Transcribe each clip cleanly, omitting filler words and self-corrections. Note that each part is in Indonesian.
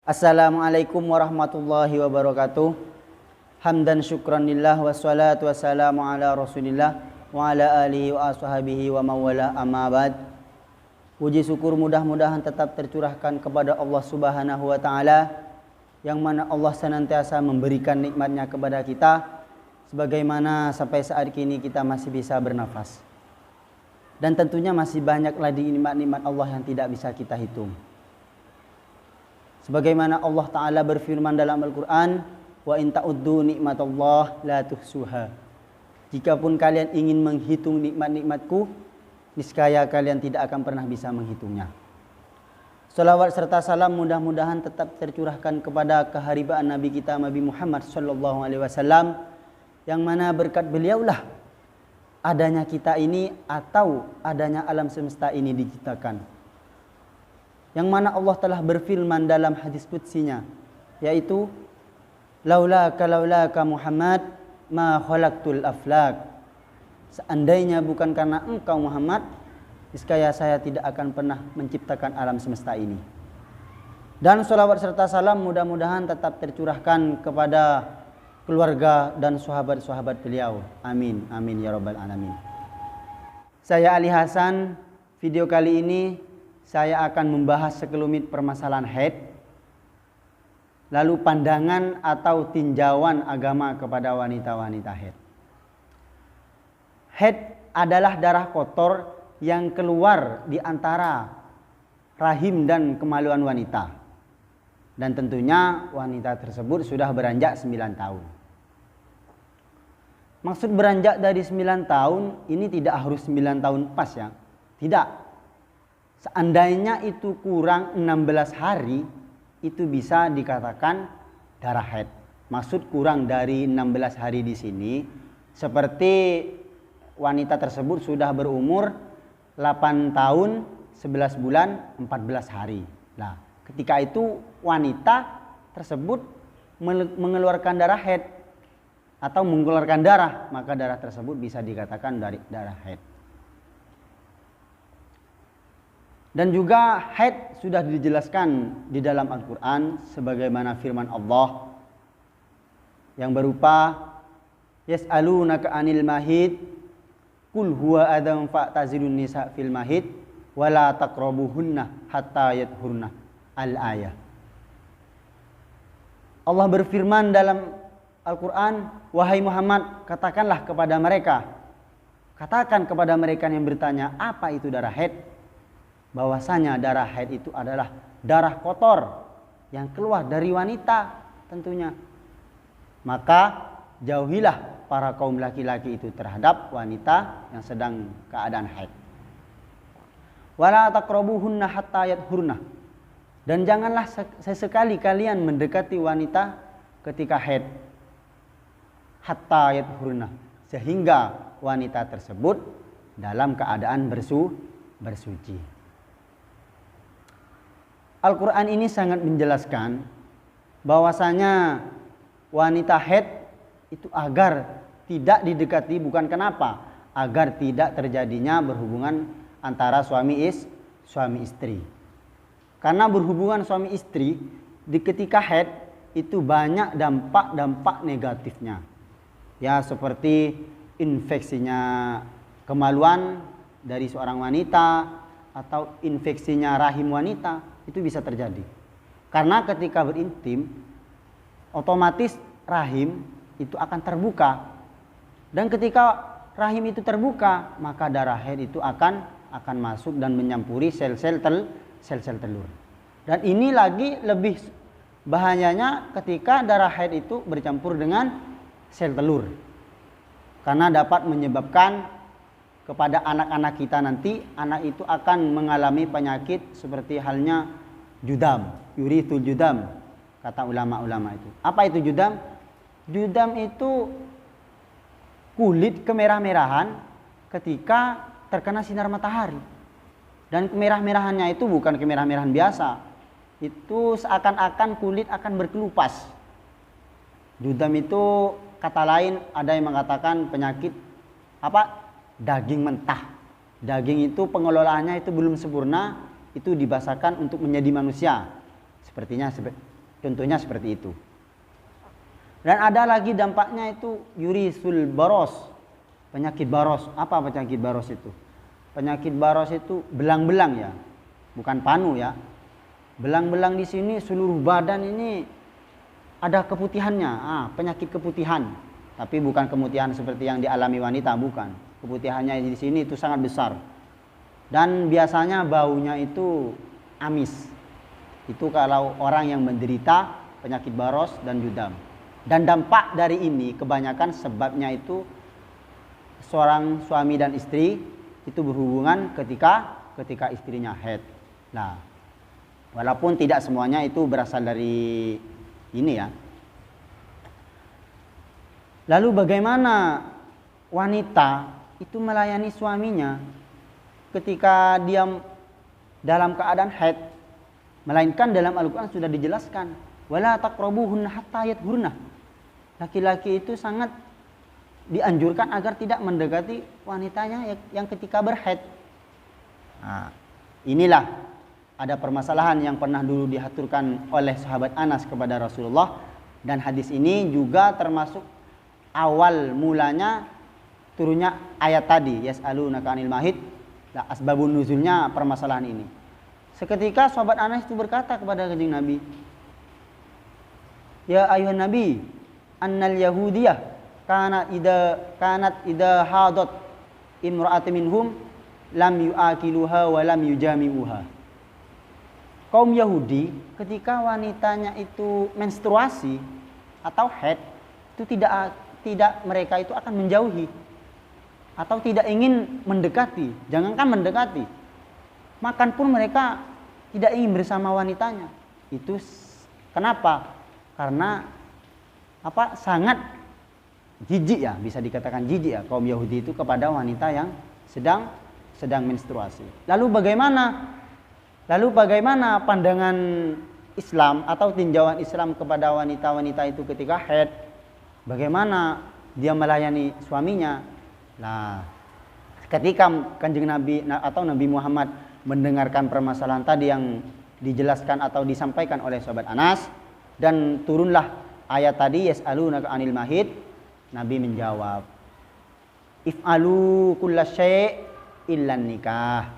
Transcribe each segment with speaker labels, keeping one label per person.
Speaker 1: Assalamualaikum warahmatullahi wabarakatuh. Hamdan syukran lillah wassalatu wassalamu ala rasulillah wa ala alihi wa ashabihi wa mawala amma ba'd. Puji syukur mudah-mudahan tetap tercurahkan kepada Allah Subhanahu wa taala, yang mana Allah senantiasa memberikan nikmatnya kepada kita, sebagaimana sampai saat ini kita masih bisa bernafas. Dan tentunya masih banyak lagi nikmat-nikmat Allah yang tidak bisa kita hitung. Sebagaimana Allah Ta'ala berfirman dalam Al-Quran, wa in ta'uddu nikmatallah la tuhsuha. Jikapun kalian ingin menghitung nikmat-nikmatku, niscaya kalian tidak akan pernah bisa menghitungnya. Salawat serta salam mudah-mudahan tetap tercurahkan kepada keharibaan Nabi kita Nabi Muhammad sallallahu alaihi wasallam, yang mana berkat beliaulah adanya kita ini atau adanya alam semesta ini diciptakan. Yang mana Allah telah berfirman dalam hadis qudsinya, yaitu laulaka Muhammad ma khalaqtul aflak. Seandainya bukan karena engkau Muhammad, niscaya saya tidak akan pernah menciptakan alam semesta ini. Dan salawat serta salam mudah-mudahan tetap tercurahkan kepada keluarga dan sahabat-sahabat beliau. Amin, amin ya rabbal alamin. Saya Ali Hasan. Video kali ini saya akan membahas sekelumit permasalahan haid, lalu pandangan atau tinjauan agama kepada wanita-wanita haid. Haid adalah darah kotor yang keluar di antara rahim dan kemaluan wanita. Dan tentunya wanita tersebut sudah beranjak 9 tahun. Maksud beranjak dari 9 tahun ini tidak harus 9 tahun pas ya. Tidak. Seandainya itu kurang 16 hari, itu bisa dikatakan darah haid. Maksud kurang dari 16 hari di sini, seperti wanita tersebut sudah berumur 8 tahun, 11 bulan, 14 hari. Nah, ketika itu wanita tersebut mengeluarkan darah haid atau mengeluarkan darah, maka darah tersebut bisa dikatakan dari darah haid. Dan juga haid sudah dijelaskan di dalam Al-Quran sebagaimana firman Allah yang berupa yas'alunaka 'anil mahid qul huwa adam fa'tazilun nisa fil mahid wala taqrabuhunna hatta yadhurna al-ayah. Allah berfirman dalam Al-Quran, wahai Muhammad, katakan kepada mereka yang bertanya apa itu darah haid, bahwasanya darah haid itu adalah darah kotor yang keluar dari wanita tentunya. Maka jauhilah para kaum laki-laki itu terhadap wanita yang sedang keadaan haid. Wala taqrabuhunna hatta yadhurna. Dan janganlah sesekali kalian mendekati wanita ketika haid. Hatta yadhurna, sehingga wanita tersebut dalam keadaan bersuci. Al-Quran ini sangat menjelaskan bahwasanya wanita haid itu agar tidak didekati, bukan kenapa, agar tidak terjadinya berhubungan antara suami istri. Karena berhubungan suami istri di ketika haid itu banyak dampak negatifnya. Ya, seperti infeksinya kemaluan dari seorang wanita atau infeksinya rahim wanita. Itu bisa terjadi karena ketika berintim otomatis rahim itu akan terbuka, dan ketika rahim itu terbuka maka darah haid itu akan masuk dan menyampuri sel-sel telur. Dan ini lagi lebih bahayanya ketika darah haid itu bercampur dengan sel telur, karena dapat menyebabkan kepada anak-anak kita nanti, anak itu akan mengalami penyakit seperti halnya judam, yuritul judam, kata ulama-ulama itu. Apa itu judam? Judam itu kulit kemerah-merahan ketika terkena sinar matahari. Dan kemerah-merahannya itu bukan kemerah-merahan biasa. Itu seakan-akan kulit akan berkelupas. Judam itu kata lain ada yang mengatakan penyakit apa? Daging mentah. Daging itu pengelolaannya itu belum sempurna, itu dibasahkan untuk menjadi manusia. Contohnya seperti itu. Dan ada lagi dampaknya itu yurisul baros, penyakit baros. Apa penyakit baros itu? Penyakit baros itu belang-belang ya, bukan panu ya. Belang-belang di sini seluruh badan ini ada keputihannya. Penyakit keputihan. Tapi bukan keputihan seperti yang dialami wanita, bukan. Keputihannya di sini itu sangat besar. Dan biasanya baunya itu amis. Itu kalau orang yang menderita penyakit baros dan judam. Dan dampak dari ini kebanyakan sebabnya itu seorang suami dan istri itu berhubungan ketika istrinya haid. Nah, walaupun tidak semuanya itu berasal dari ini ya. Lalu bagaimana wanita itu melayani suaminya ketika dia dalam keadaan haid? Melainkan dalam Al-Quran sudah dijelaskan, wala taqrabuhunna hatta yatahurna. Laki-laki itu sangat dianjurkan agar tidak mendekati wanitanya yang ketika berhaid. Nah, inilah ada permasalahan yang pernah dulu diaturkan oleh sahabat Anas kepada Rasulullah, dan hadis ini juga termasuk awal mulanya turunnya ayat tadi, yas'alunaka 'anil mahid. Nah, asbabun nuzulnya permasalahan ini. Seketika sahabat Anas itu berkata kepada Kanjeng Nabi, "Ya ayuhan Nabi, annal yahudiyah kanat ida hadat imra'at minhum lam yu'akiluha wa lam yujami'uha." Kaum Yahudi ketika wanitanya itu menstruasi atau haid itu tidak mereka itu akan menjauhi atau tidak ingin mendekati, jangankan mendekati, makan pun mereka tidak ingin bersama wanitanya. Itu kenapa? Karena sangat jijik ya, bisa dikatakan jijik ya kaum Yahudi itu kepada wanita yang sedang menstruasi. Lalu bagaimana pandangan Islam atau tinjauan Islam kepada wanita-wanita itu ketika haid? Bagaimana dia melayani suaminya? Nah, ketika Kanjeng Nabi atau Nabi Muhammad mendengarkan permasalahan tadi yang dijelaskan atau disampaikan oleh sahabat Anas, dan turunlah ayat tadi yas'alunaka 'anil mahid, Nabi menjawab, if'alu kullasyai' illan nikah.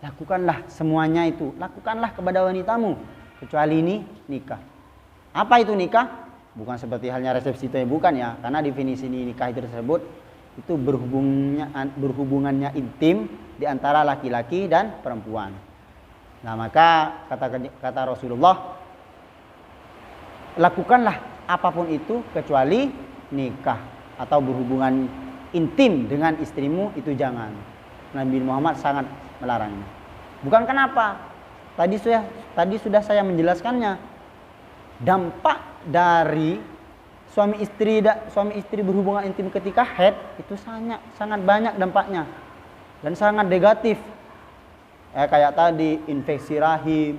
Speaker 1: Lakukanlah semuanya itu, lakukanlah kepada wanitamu kecuali ini nikah. Apa itu nikah? Bukan seperti halnya resepsi itu ya, bukan ya, karena definisi nikah itu tersebut itu berhubungannya intim di antara laki-laki dan perempuan. Nah, maka kata Rasulullah, lakukanlah apapun itu kecuali nikah atau berhubungan intim dengan istrimu, itu jangan. Nabi Muhammad sangat melarangnya. Bukan kenapa? Tadi sudah saya menjelaskannya. Dampak dari suami istri berhubungan intim ketika haid itu sangat banyak dampaknya dan sangat negatif. Kayak tadi infeksi rahim,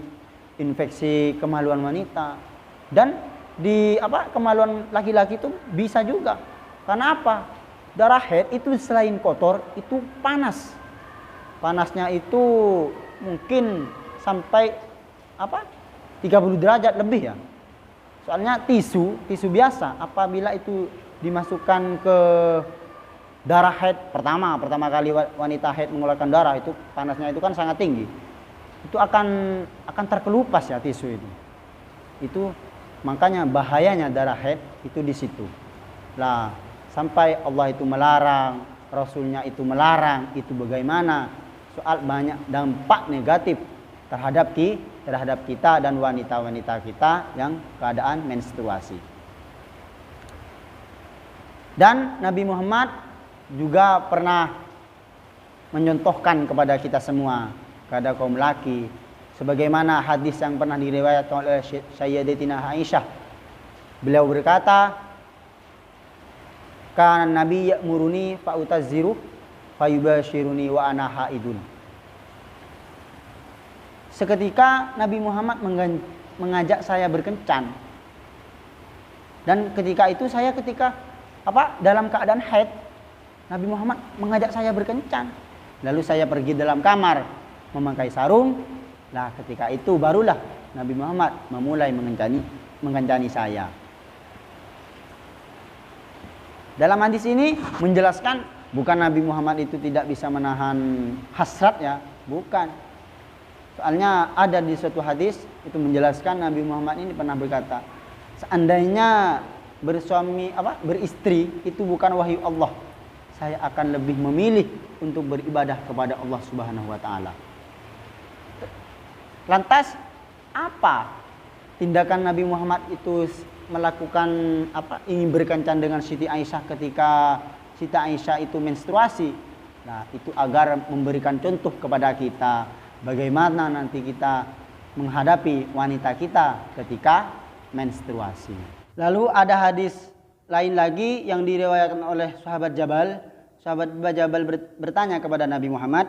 Speaker 1: infeksi kemaluan wanita, dan kemaluan laki-laki itu bisa juga. Karena apa? Darah haid itu selain kotor itu panas. Panasnya itu mungkin sampai 30 derajat lebih ya. Soalnya tisu biasa apabila itu dimasukkan ke darah haid pertama kali wanita haid mengeluarkan darah, itu panasnya itu kan sangat tinggi. Itu akan terkelupas ya tisu itu. Itu makanya bahayanya darah haid itu di situ. Lah, sampai Allah itu melarang, Rasulnya itu melarang, itu bagaimana? Soal banyak dampak negatif terhadap kita dan wanita-wanita kita yang keadaan menstruasi. Dan Nabi Muhammad juga pernah menyontohkan kepada kita semua, kepada kaum laki, sebagaimana hadis yang pernah diriwayatkan oleh Sayyidatina Aisyah. Beliau berkata, "Kana Nabi ya'muruni fa utazziru fa yubashiruni wa ana haidun." Seketika Nabi Muhammad mengajak saya berkencan. Dan ketika itu saya dalam keadaan haid, Nabi Muhammad mengajak saya berkencan. Lalu saya pergi dalam kamar memakai sarung. Nah, ketika itu barulah Nabi Muhammad memulai mengencani saya. Dalam hadis ini menjelaskan bukan Nabi Muhammad itu tidak bisa menahan hasrat ya, bukan. Soalnya ada di suatu hadis itu menjelaskan Nabi Muhammad ini pernah berkata, seandainya beristri itu bukan wahyu Allah, saya akan lebih memilih untuk beribadah kepada Allah Subhanahu wa taala. Lantas apa tindakan Nabi Muhammad itu melakukan ingin berkencan dengan Siti Aisyah ketika Siti Aisyah itu menstruasi? Nah, itu agar memberikan contoh kepada kita bagaimana nanti kita menghadapi wanita kita ketika menstruasi. Lalu ada hadis lain lagi yang diriwayatkan oleh sahabat Jabal. Sahabat Jabal bertanya kepada Nabi Muhammad,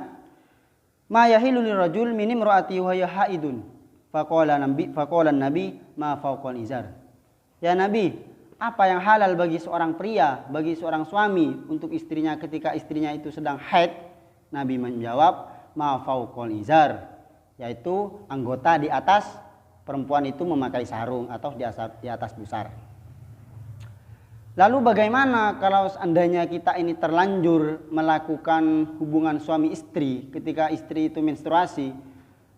Speaker 1: "Ma yahilu lirajul min imraati wa hiya haidun?" Faqala Nabi, "Ma fawqal izar." Ya Nabi, apa yang halal bagi seorang pria, bagi seorang suami untuk istrinya ketika istrinya itu sedang haid? Nabi menjawab, "Ma fawqal izar," yaitu anggota di atas perempuan itu memakai sarung atau di atas busar. Lalu bagaimana kalau seandainya kita ini terlanjur melakukan hubungan suami istri ketika istri itu menstruasi?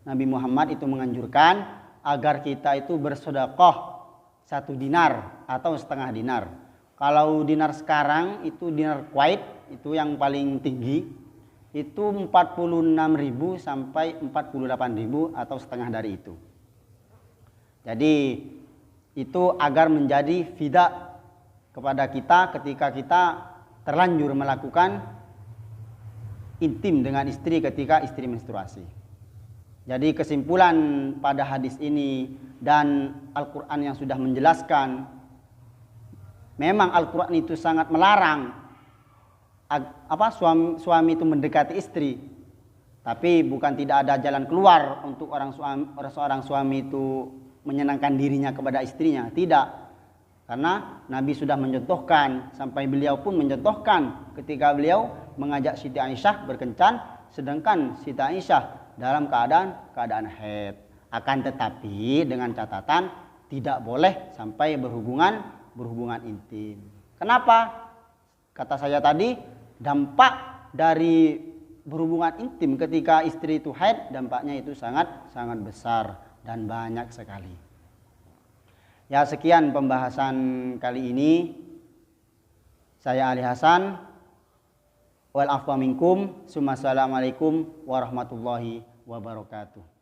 Speaker 1: Nabi Muhammad itu menganjurkan agar kita itu bersedekah 1 dinar atau setengah dinar. Kalau dinar sekarang itu dinar Kuwait itu yang paling tinggi itu 46.000 sampai 48.000 atau setengah dari itu. Jadi itu agar menjadi fida kepada kita ketika kita terlanjur melakukan intim dengan istri ketika istri menstruasi. Jadi kesimpulan pada hadis ini dan Al-Quran yang sudah menjelaskan, memang Al-Quran itu sangat melarang suami itu mendekati istri. Tapi bukan tidak ada jalan keluar untuk seorang suami itu menyenangkan dirinya kepada istrinya. Tidak. Karena Nabi sudah mencontohkan, sampai beliau pun mencontohkan ketika beliau mengajak Siti Aisyah berkencan, sedangkan Siti Aisyah dalam keadaan haid. Akan tetapi dengan catatan tidak boleh sampai berhubungan intim. Kenapa? Kata saya tadi, dampak dari berhubungan intim ketika istri itu haid, dampaknya itu sangat besar dan banyak sekali. Ya, sekian pembahasan kali ini. Saya Ali Hasan. Wal afwa minkum. Assalamualaikum warahmatullahi wabarakatuh.